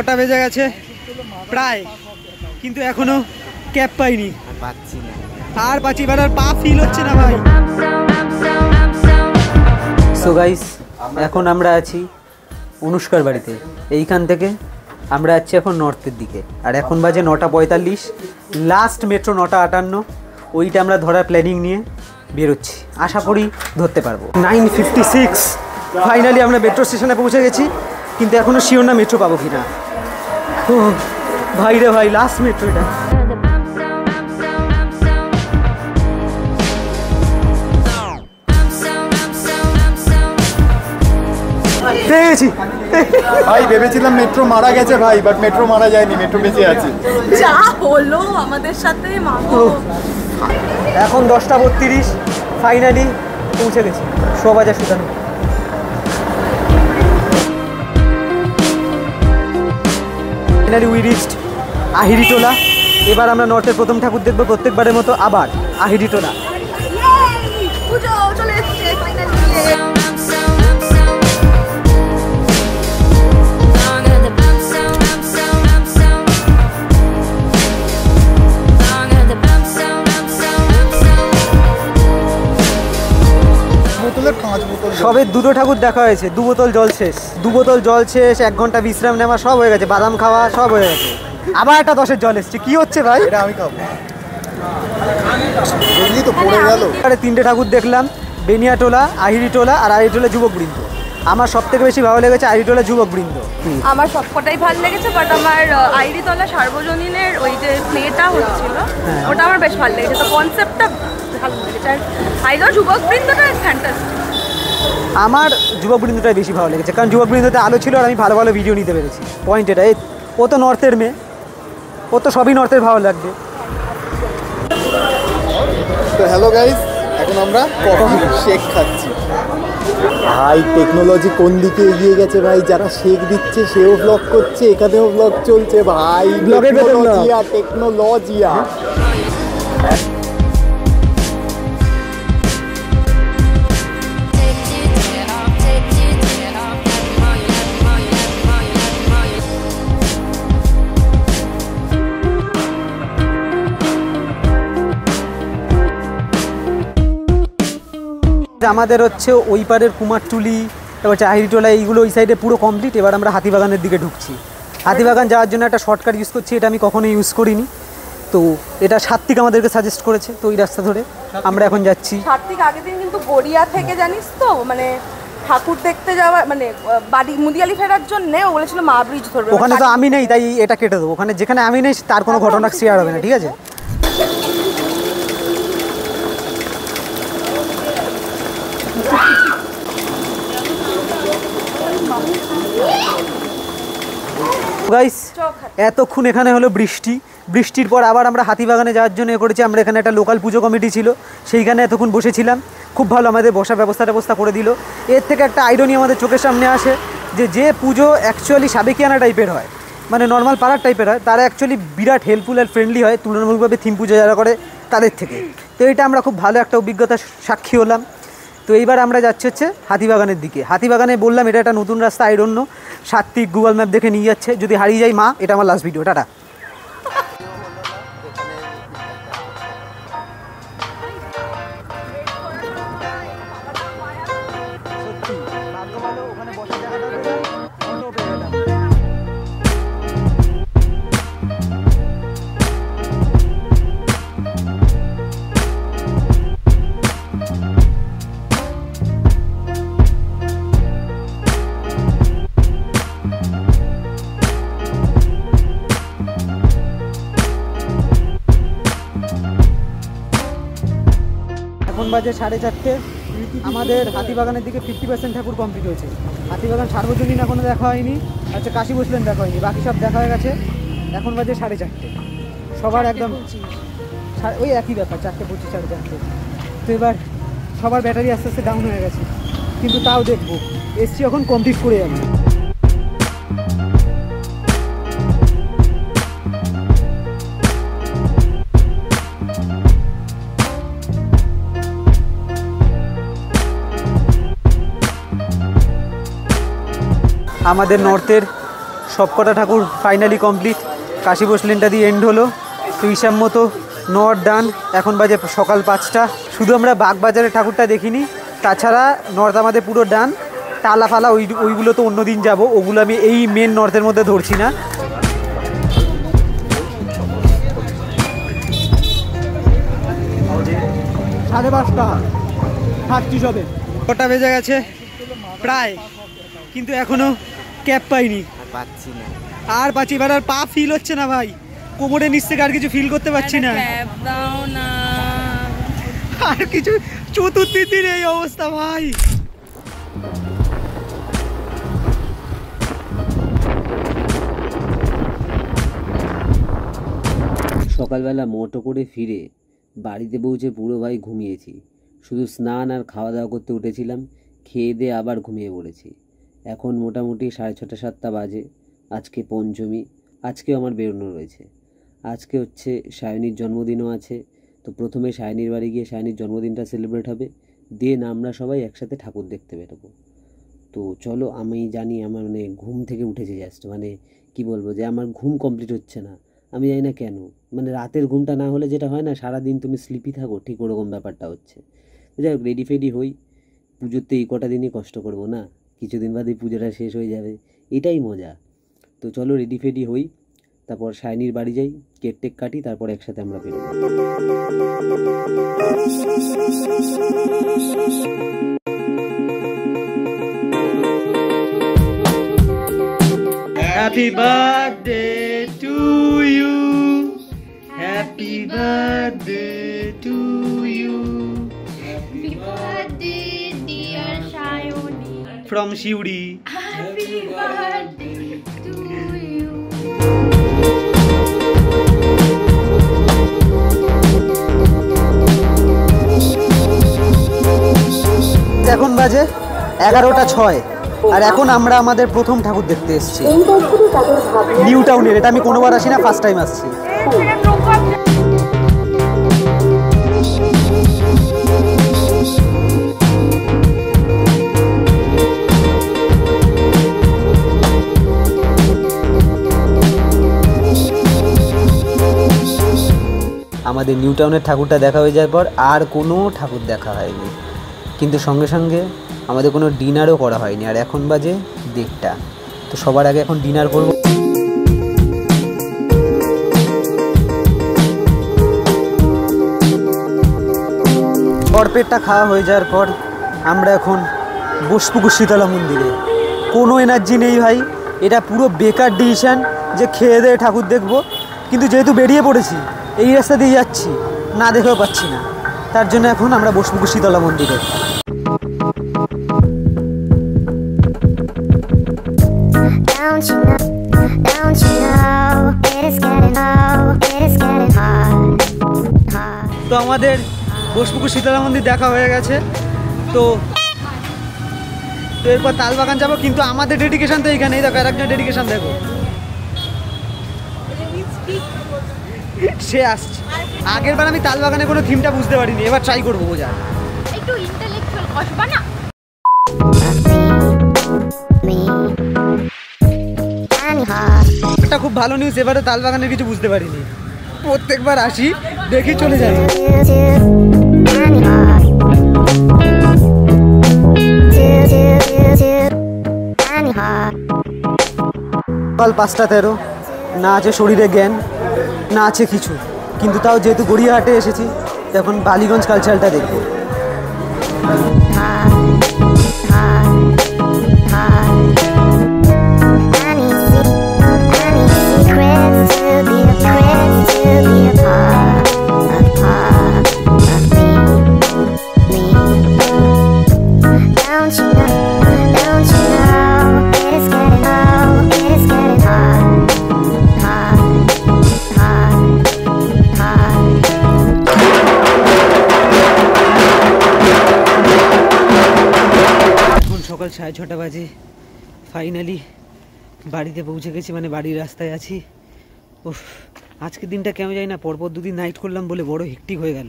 কটা বেজে গেছে প্রায়, কিন্তু এখনো ক্যাব পাইনি। আর পাচ্ছি এবার আর পা ফিল হচ্ছে না ভাই। সো গাইস, এখন আমরা আছি অনুষ্কার বাড়িতে। এইখান থেকে আমরা যাচ্ছি এখন নর্থের দিকে, আর এখন বাজে 9টা 45। লাস্ট মেট্রো 9টা 58, ওইটা আমরা ধরার প্ল্যানিং নিয়ে বেরোচ্ছি। আশা করি ধরতে পারবো। 9:56 ফাইনালি আমরা মেট্রো স্টেশনে পৌঁছে গেছি, কিন্তু এখনও শিওর না মেট্রো পাবো কি না। ও ভাই রে ভাই, লাস্ট মেট্রো এটা। পেয়েছি ভাই, ভেবেছিলাম মেট্রো মারা গেছে ভাই, বাট মেট্রো মারা যায়নি, মেট্রো বেঁচে আছে। যা হলো আমাদের সাথে মাগো। এখন 10টা 32 ফাইনালি পৌঁছে গেছি শোভাবাজার সুতানো। Finally we reached Ahiritola. এবার আমরা নর্থের প্রথম ঠাকুর দেখবো প্রত্যেকবারের মতো, আবার আহিরিটোলা। পুজো চলে এসেছে ফাইনালি। সবে দুটো ঠাকুর দেখা হয়েছে, 2 বোতল জল শেষ, 2 বোতল জল শেষ, 1 ঘন্টা বিশ্রাম নেওয়া সব হয়ে গেছে, বাদাম খাওয়া সব হয়ে গেছে। আবার একটা 10-এর জল এসছে, কি হচ্ছে ভাই? এটা আমি খাবো। বুঝলি তো, পড়ে গেল। আরে 3টে ঠাকুর দেখলাম, বেনিয়াটোলা, আহিরিটোলা আর আহিরিটোলা যুবকবৃন্দ। আমার সব থেকে বেশি ভালো লেগেছে আহিরিটোলা যুবকবৃন্দ। আমার সবকটাই ভালো লেগেছে, বাট আমার আহিরিটোলা সার্বজনীনের ওই যে প্লেটা হচ্ছিল ওটা আমার বেশ ভালো লেগেছে। তো কনসেপ্টটা ভালো লেগেছে, আর আহিরিটোলা যুবকবৃন্দটা ফ্যান্টাস্টিক। আমার যুবকবৃন্দটাই বেশি ভালো লেগেছে, কারণ যুবকবৃন্দতে আলো ছিল আর আমি ভালো ভালো ভিডিও নিতে পেরেছি। পয়েন্ট এটা। ও তো নর্থের মেয়ে, ও তো সবই নর্থের ভালো লাগবে। তো হ্যালো গাইস, এখন আমরা কফি শেক খাচ্ছি। ভাই, টেকনোলজি কোন দিকে এগিয়ে গেছে ভাই! যারা শেক দিচ্ছে সেও ব্লগ করছে, এখানেও ব্লগ চলছে ভাই। টেকনোলজিয়া। আমাদের হচ্ছে ওই পারের কুমারটুলি, এবার হচ্ছে আহিরিটোলা, এইগুলো ওই সাইডে পুরো কমপ্লিট। এবার আমরা হাতিবাগানের দিকে ঢুকছি। হাতিবাগান যাওয়ার জন্য একটা শর্টকাট ইউজ করছি, এটা আমি কখনো ইউজ করিনি। তো এটা সাত্বিক আমাদেরকে সাজেস্ট করেছে, তো ওই রাস্তা ধরে আমরা এখন যাচ্ছি। সাত্বিক আগের দিন কিন্তু গড়িয়া থেকে জানিস তো, মানে ঠাকুর দেখতে যাওয়া, মানে বাড়ি মুদিয়ালি ফেরার জন্য ও বলেছিল মা ব্রিজ ধরবে। ওখানে তো আমি নেই, তাই এটা কেটে দেবো। ওখানে যেখানে আমি নেই তার কোনো ঘটনা শেয়ার হবে না, ঠিক আছে? গাইস, এতক্ষণ এখানে হলো বৃষ্টি, বৃষ্টির পর আবার আমরা হাতিবাগানে যাওয়ার জন্য করেছি। আমরা এখানে একটা লোকাল পুজো কমিটি ছিল, সেইখানে এতক্ষণ বসেছিলাম। খুব ভালো আমাদের বসার ব্যবস্থা করে দিল। এর থেকে একটা আইরনি আমাদের চোখের সামনে আসে, যে পুজো অ্যাকচুয়ালি সাবেকিয়ানা টাইপের হয়, মানে নর্মাল পাড়ার টাইপের হয়, তারা অ্যাকচুয়ালি বিরাট হেল্পফুল আর ফ্রেন্ডলি হয় তুলনামূলকভাবে থিম পুজো যারা করে তাদের থেকে। তো এটা আমরা খুব ভালো একটা অভিজ্ঞতার সাক্ষী হলাম। তো এইবার আমরা যাচ্ছি হচ্ছে হাতিবাগানের দিকে। হাতিবাগানে বললাম এটা একটা নতুন রাস্তা, আইরন্য। সাত্বিক গুগল ম্যাপ দেখে নিয়ে যাচ্ছে, যদি হারিয়ে যায় মা। এটা আমার লাস্ট ভিডিও, টাটা। এখন বাজে 4:30। আমাদের হাতিবাগানের দিকে 50% ঠাকুর কমপ্লিট হয়েছে। হাতিবাগান সার্বজনীন এখনও দেখা হয়নি, আচ্ছা কাশী বসলেন দেখা হয়নি, বাকি সব দেখা হয়ে গেছে। এখন বাজে 4:30, সবার একদম ওই একই ব্যাপার, 4:25 4:30। তো এবার সবার ব্যাটারি আস্তে আস্তে ডাউন হয়ে গেছে, কিন্তু তাও দেখবো এসছি এখন কমপ্লিট করে যাবে। আমাদের নর্থের সবকটা ঠাকুর ফাইনালি কমপ্লিট। কাশী বসলেনটা দিয়ে এন্ড হলো। তো হিসাব মতো নট ডান। এখন বাজে সকাল 5টা। শুধু আমরা বাগবাজারের ঠাকুরটা দেখিনি, তাছাড়া নর্থ আমাদের পুরো ডান। টালা ফালা ওইগুলো তো অন্য দিন যাবো, ওগুলো আমি এই মেন নর্থের মধ্যে ধরছি না। 5:30 খাচ্ছি সবে। কটা বেজে গেছে প্রায়, কিন্তু এখনো ক্যাব পাইনি। আর পাচ্ছি এবার আর পা ফিল হচ্ছে না ভাই, কোমরের নিচ থেকে আর কিছু ফিল করতে পারছি না। আর কিছু, চতুর্থীর এই অবস্থা ভাই। সকালবেলা মোটো করে ফিরে বাড়িতে পৌঁছে পুরো ভাই ঘুমিয়েছি। শুধু স্নান আর খাওয়া দাওয়া করতে উঠেছিলাম, খেয়ে দিয়ে আবার ঘুমিয়ে পড়েছি। এখন মোটামুটি 6:30 7টা বাজে। আজকে পঞ্চমী, আজকেও আমার বেরোনো রয়েছে। আজকে হচ্ছে সায়নীর জন্মদিনও আছে। তো প্রথমে সায়নীর বাড়ি গিয়ে সায়নীর জন্মদিনটা সেলিব্রেট হবে, দেন আমরা সবাই একসাথে ঠাকুর দেখতে বেরোবো। তো চলো, আমি জানি আমার মানে ঘুম থেকে উঠেছি জাস্ট, মানে কি বলবো যে আমার ঘুম কমপ্লিট হচ্ছে না। আমি জানি না কেন, মানে রাতের ঘুমটা না হলে যেটা হয় না, সারাদিন তুমি স্লিপি থাকো, ঠিক ওরকম ব্যাপারটা হচ্ছে। যাই হোক, রেডি ফেডি হই, পুজোতে এই কটা দিনই কষ্ট করবো না, কিছুদিন বাদেই পুজোটা শেষ হয়ে যাবে, এটাই মজা। তো চলো রেডি ফেডি হই, তারপর সায়নীর বাড়ি যাই, কেক টেক কাটি, তারপর একসাথে আমরা বেরোবো। Happy birthday to you. Happy birthday to you. Happy birthday, dear Shayoni. From Shiuri. Happy birthday to you. এখন বাজে 11:06 আর এখন আমরা আমাদের প্রথম ঠাকুর দেখতে এসেছি নিউ টাউনের। এটা আমি কোনোবার আসি না, ফার্স্ট টাইম আসছি। আমাদের নিউ টাউনের ঠাকুরটা দেখা হয়ে যাওয়ার পর আর কোনো ঠাকুর দেখা হয়নি, কিন্তু সঙ্গে সঙ্গে আমাদের কোনো ডিনারও করা হয়নি। আর এখন বাজে 1:30। তো সবার আগে এখন ডিনার করব। ভরপেটটা খাওয়া হয়ে যাওয়ার পর আমরা এখন বসবো শীতলা মন্দিরে। কোনো এনার্জি নেই ভাই, এটা পুরো বেকার ডিসিশন যে খেয়ে দিয়ে ঠাকুর দেখবো, কিন্তু যেহেতু বেরিয়ে পড়েছি, এই রাস্তা দিয়ে যাচ্ছি, না দেখেও পাচ্ছি না, তার জন্য এখন আমরা বসবো শীতলা মন্দিরে। তো আমাদের বসপুকুর শীতলা মন্দির দেখা হয়ে গেছে। তো এরপর তালবাগান যাবো, কিন্তু আমাদের ডেডিকেশন তো এইখানেই। দেখো আরেকজন ডেডিকেশন, দেখো সে আসছে। আগের বার আমি তালবাগানে কোনো থিমটা বুঝতে পারিনি, এবার ট্রাই করবো বোঝার। একটু ইন্টেলেকচুয়াল কসবা না। এটা খুব ভালো নিউজ, এবারে তালবাগানের কিছু বুঝতে পারিনি। প্রত্যেকবার আসি দেখি চলে যাই। সকাল 5:13, না আছে শরীরে জ্ঞান, না আছে কিছু, কিন্তু তাও যেহেতু গড়িয়াহাটে এসেছি, তখন বালিগঞ্জ কালচারটা দেখবো। সকাল 6:30 বাজে, ফাইনালি বাড়িতে পৌঁছে গেছি, মানে বাড়ির রাস্তায় আছি। উফ, আজকের দিনটা কেমন জানি না, পরপর 2 দিন নাইট করলাম বলে বড় হেক্টিক হয়ে গেল।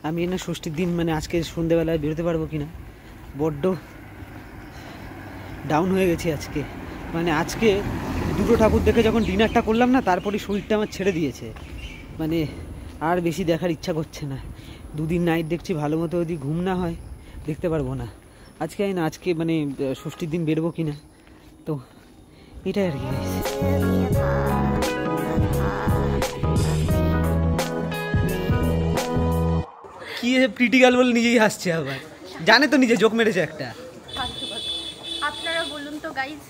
আমি না ষষ্ঠীর দিন মানে আজকে সন্ধ্যেবেলায় বেরোতে পারবো কিনা, বড্ড ডাউন হয়ে গেছি আজকে। মানে আজকে দুটো ঠাকুর দেখে যখন ডিনারটা করলাম না, তারপরে শরীরটা আমার ছেড়ে দিয়েছে, মানে আর বেশি দেখার ইচ্ছা করছে না। দুদিন নাইট দেখছি, ভালো মতো যদি ঘুম না হয় দেখতে পারবো না। আজকে না, আজকে মানে ষষ্ঠীর দিন বেরোবো কিনা, তো এটাই আর কি। কি প্রিটি গার্ল বলে নিজেই হাসছে, আবার জানে তো নিজে জোক মেরেছে একটা। আপনারা বলুন তো গাইজ